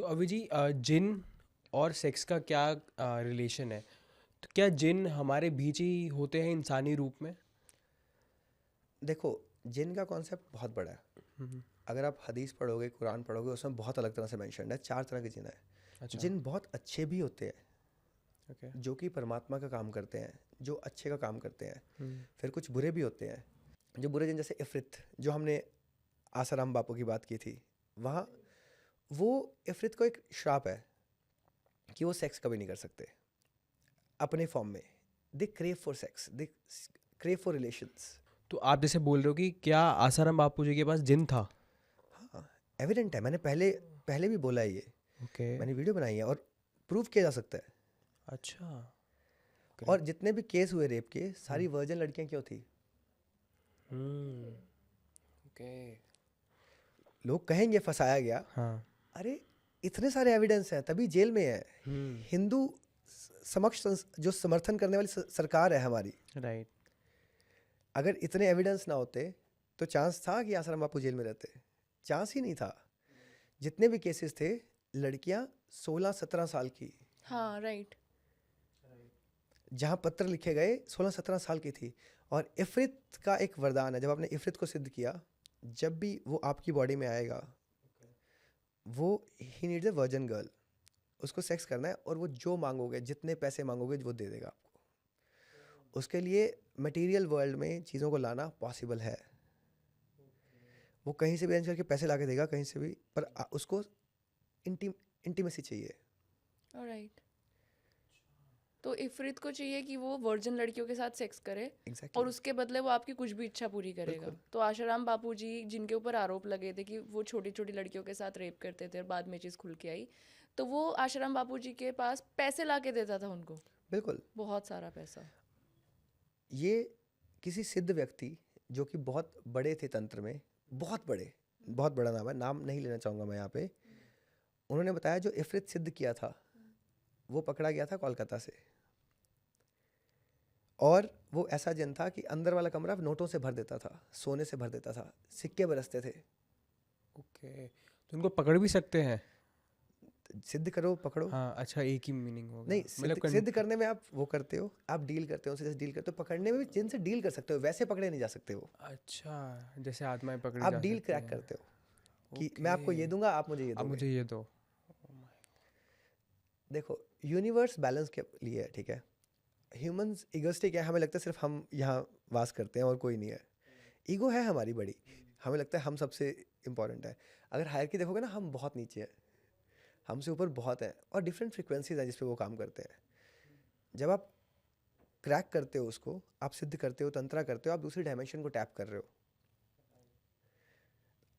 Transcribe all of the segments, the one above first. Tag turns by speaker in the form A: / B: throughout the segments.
A: तो अभी जी जिन और सेक्स का क्या रिलेशन है? तो क्या जिन हमारे बीच ही होते हैं इंसानी रूप में?
B: देखो, जिन का कॉन्सेप्ट बहुत बड़ा है।
A: हम्म।
B: अगर आप हदीस पढ़ोगे, कुरान पढ़ोगे, उसमें बहुत अलग तरह से मेंशन्ड है। 4 तरह के जिन है।
A: अच्छा।
B: जिन बहुत अच्छे भी होते हैं,
A: ओके।
B: जो कि परमात्मा का काम करते हैं, जो अच्छे का काम करते हैं।
A: हम्म।
B: फिर कुछ बुरे भी होते हैं, जो बुरे जिन, जैसे इफ़रित, जो हमने आसाराम बापू की बात की थी। वहाँ वो इफ़रित को एक श्राप है कि वो सेक्स कभी नहीं कर सकते अपने फॉर्म में। They crave for sex, they crave for relations.
A: तो आप जैसे बोल रहे हो कि क्या आसाराम बापू जी के पास जिन था?
B: हाँ, एविडेंट है। मैंने पहले पहले भी बोला है ये।
A: ओके।
B: मैंने वीडियो बनाई है और प्रूव किया जा सकता है।
A: अच्छा।
B: और
A: ग्रेट।
B: जितने भी केस हुए रेप के, सारी
A: हम्म।
B: वर्जिन लड़कियां क्यों थी?
A: हम्म। ओके।
B: लोग कहेंगे फंसाया गया।
A: हाँ।
B: अरे, इतने सारे एविडेंस हैं, तभी जेल में है।
A: हम्म।
B: हिंदू समक्ष जो समर्थन करने वाली सरकार है हमारी,
A: राइट।
B: अगर इतने एविडेंस ना होते तो चांस था कि आसाराम बापू जेल में रहते? चांस ही नहीं था। जितने भी केसेस थे, लड़कियां 16-17 साल की,
C: हाँ राइट।
B: जहां पत्र लिखे गए 16-17 साल की थी। और इफ़रित का एक वरदान है, जब आपने इफ़रित को सिद्ध किया, जब भी वो आपकी बॉडी में आएगा, वो he needs a virgin girl. उसको सेक्स करना है और वो जो मांगोगे, जितने पैसे मांगोगे, वो दे देगा आपको। उसके लिए मटेरियल वर्ल्ड में चीज़ों को लाना पॉसिबल है। वो कहीं से भी अरेंज करके पैसे ला के देगा, कहीं से भी, पर उसको इंटीमेसी चाहिए।
C: राइट। तो इफरित को चाहिए कि वो वर्जिन लड़कियों के साथ सेक्स करे और
B: एग्जैक्टली।
C: उसके बदले वो आपकी कुछ भी इच्छा पूरी करेगा।
B: बिल्कुल।
C: तो आशाराम बापू जी जिनके ऊपर आरोप लगे थे कि वो छोटी छोटी लड़कियों के साथ रेप करते थे और बाद में चीज़ खुल के आई, तो वो आशाराम बापू जी के पास पैसे ला के देता था उनको,
B: बिल्कुल।
C: बहुत सारा पैसा।
B: ये किसी सिद्ध व्यक्ति, जो कि बहुत बड़े थे तंत्र में, बहुत बड़े, बहुत बड़ा नाम है, नाम नहीं लेना चाहूँगा मैं यहाँ पे, उन्होंने बताया जो इफ़रित सिद्ध किया था, वो पकड़ा गया था कोलकाता से। और वो ऐसा जिन था कि अंदर वाला कमरा नोटों से भर देता था, सोने से भर देता था, सिक्के बरसते थे।
A: ओके। तो उनको पकड़ भी सकते हैं?
B: सिद्ध करो, पकड़ो।
A: हाँ, अच्छा, एक ही मीनिंग हो
B: नहीं,
A: गया मतलब
B: सिद्ध करने में आप वो करते हो, आप डील करते हो, उनसे जैसे डील करते हो। पकड़ने में भी जिनसे डील कर सकते हो, वैसे पकड़े नहीं जा सकते वो।
A: अच्छा, जैसे आत्माएं पकड़ी
B: आप
A: जा
B: डील
A: सकती
B: क्रैक
A: हैं।
B: करते हो कि मैं
A: ओके।
B: आपको ये दूंगा, आप मुझे ये
A: अब
B: दोगे।
A: मुझे ये दो।
B: देखो, यूनिवर्स बैलेंस के लिए है, ठीक है। ह्यूमंस इगोस्टिक है, हमें लगता है सिर्फ हम यहाँ वास करते हैं और कोई नहीं है। ईगो है हमारी बड़ी, हमें लगता है हम सबसे इम्पोर्टेंट है। अगर हायरकी देखोगे ना, हम बहुत नीचे हैं, हमसे ऊपर बहुत है, और डिफरेंट फ्रिक्वेंसीज हैं जिस पे वो काम करते हैं। जब आप क्रैक करते हो उसको, आप सिद्ध करते हो, तंत्रा करते हो, आप दूसरी डायमेंशन को टैप कर रहे हो।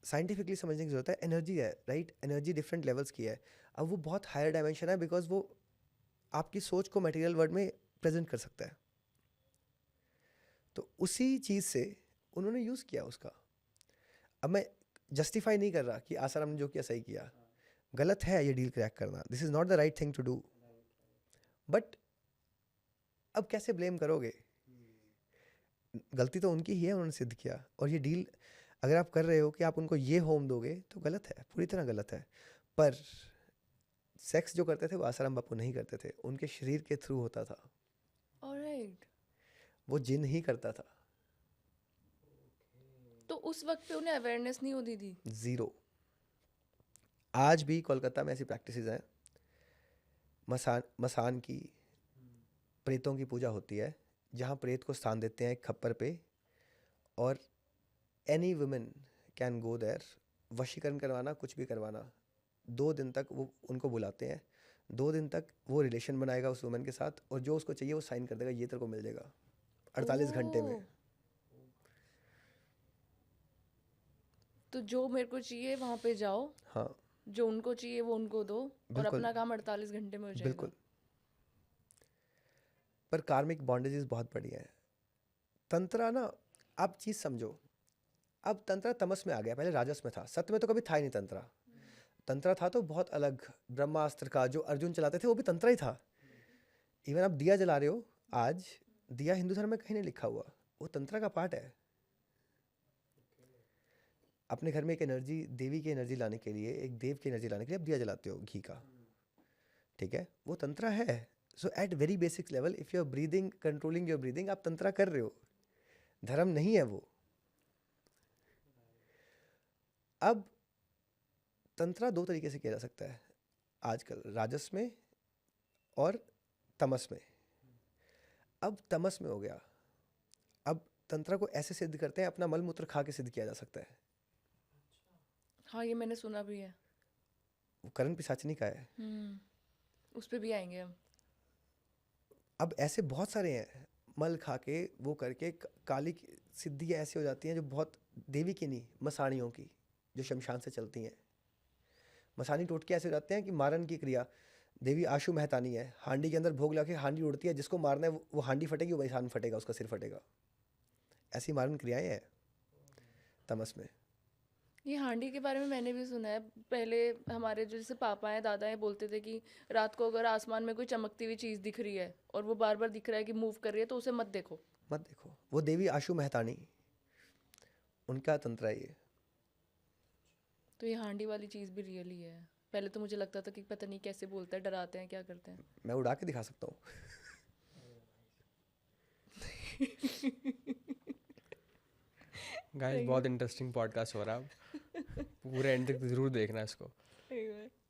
B: साइंटिफिकली समझने की जरूरत है। एनर्जी है, राइट? एनर्जी डिफरेंट लेवल्स की है। अब वो बहुत हायर डायमेंशन है, बिकॉज वो आपकी सोच को मटेरियल वर्ल्ड में प्रेजेंट कर सकता है। तो उसी चीज़ से उन्होंने यूज़ किया उसका। अब मैं जस्टिफाई नहीं कर रहा कि आसाराम ने जो किया सही किया, गलत है ये डील क्रैक करना। This is not the right thing to do. But अब कैसे ब्लेम करोगे? गलती तो उनकी ही है, उन्होंने सिद्ध किया। और ये डील अगर आप कर रहे हो कि आप उनको ये होम दोगे, तो गलत है, पूरी तरह गलत है। पर सेक्स जो करते थे वो आसाराम बापू नहीं करते थे, उनके शरीर के थ्रू होता था।
C: ऑलराइट।
B: वो जिन ही करता था।
C: तो उस वक्त पे उन्हें अवेयरनेस नहीं होती थी?
B: ज़ीरो। आज भी कोलकाता में ऐसी प्रैक्टिसेस हैं। मसान की, प्रेतों की पूजा होती है, जहाँ प्रेत को स्थान देते हैं एक खप्पर पे, और any women can go there. वशीकरण करवाना, कुछ भी करवाना, 2 दिन तक वो उनको बुलाते हैं। 2 दिन तक वो रिलेशन बनाएगा उस वुमेन के साथ, और जो उसको चाहिए वो साइन कर देगा, ये तेरे को मिल जाएगा 48 घंटे में।
C: ओह, तो जो मेरे को चाहिए वहाँ पे जाओ,
B: हाँ,
C: जो उनको चाहिए वो उनको दो, और
B: बिल्कुल।
C: अपना काम 48 घंटे में हो जाएगा।
B: बिल्कुल। पर कार्मिक बॉन्डेजेस बहुत बढ़िया है। तंत्रा ना, आप चीज़ समझो, अब तंत्रा तमस में आ गया, पहले राजस में था, सत्य में तो कभी था ही नहीं तंत्रा। तंत्रा था तो बहुत अलग। ब्रह्मास्त्र का जो अर्जुन चलाते थे वो भी तंत्रा ही था। इवन आप दिया जला रहे हो आज, दिया हिंदू धर्म में कहीं नहीं लिखा हुआ, वो तंत्रा का पार्ट है। अपने घर में एक एनर्जी, देवी की एनर्जी लाने के लिए, एक देव की एनर्जी लाने के लिए आप दिया जलाते हो घी का, ठीक है, वो तंत्रा है. So at very basic level if you are breathing, controlling your breathing, आप तंत्रा कर रहे हो, धर्म नहीं है वो. अब तंत्रा दो तरीके से किया जा सकता है आजकल, राजस में और तमस में. अब तमस में हो गया, अब तंत्रा को ऐसे सिद्ध करते हैं, अपना मल मूत्र खा के सिद्ध किया जा सकता है.
C: हाँ, ये मैंने सुना भी है.
B: वो करण पिशाचिनी का है.
C: उस पे भी आएंगे हम.
B: अब ऐसे बहुत सारे हैं, मल खा के वो करके काली सिद्धियाँ ऐसी हो जाती हैं जो बहुत देवी की नहीं, मसाणियों की, जो शमशान से चलती हैं. मसानी टोटके ऐसे हो जाते हैं कि मारन की क्रिया, देवी आशु मेहतानी है, हांडी के अंदर भोग लाके हांडी उड़ती है, जिसको मारना है वो हांडी फटेगी, वो इंसान फटेगा, उसका सिर फटेगा. ऐसी मारन क्रियाएं हैं तमस में.
C: ये हांडी के बारे में मैंने भी सुना है. पहले हमारे जो जैसे पापा हैं, दादा हैं, बोलते थे कि रात को अगर आसमान में कोई चमकती हुई चीज़ दिख रही है और वो बार बार दिख रहा है कि मूव कर रही है, तो उसे मत देखो.
B: मत देखो. वो देवी आशु मेहतानी, उनका तंत्र है ये.
C: तो ये हांडी वाली चीज़ भी रियल ही है. पहले तो मुझे लगता था कि पता नहीं कैसे बोलते हैं, डराते हैं, क्या करते हैं.
B: मैं उड़ा के दिखा सकता हूँ.
A: गाइस बहुत इंटरेस्टिंग पॉडकास्ट हो रहा है. पूरे एंड तक जरूर देखना इसको.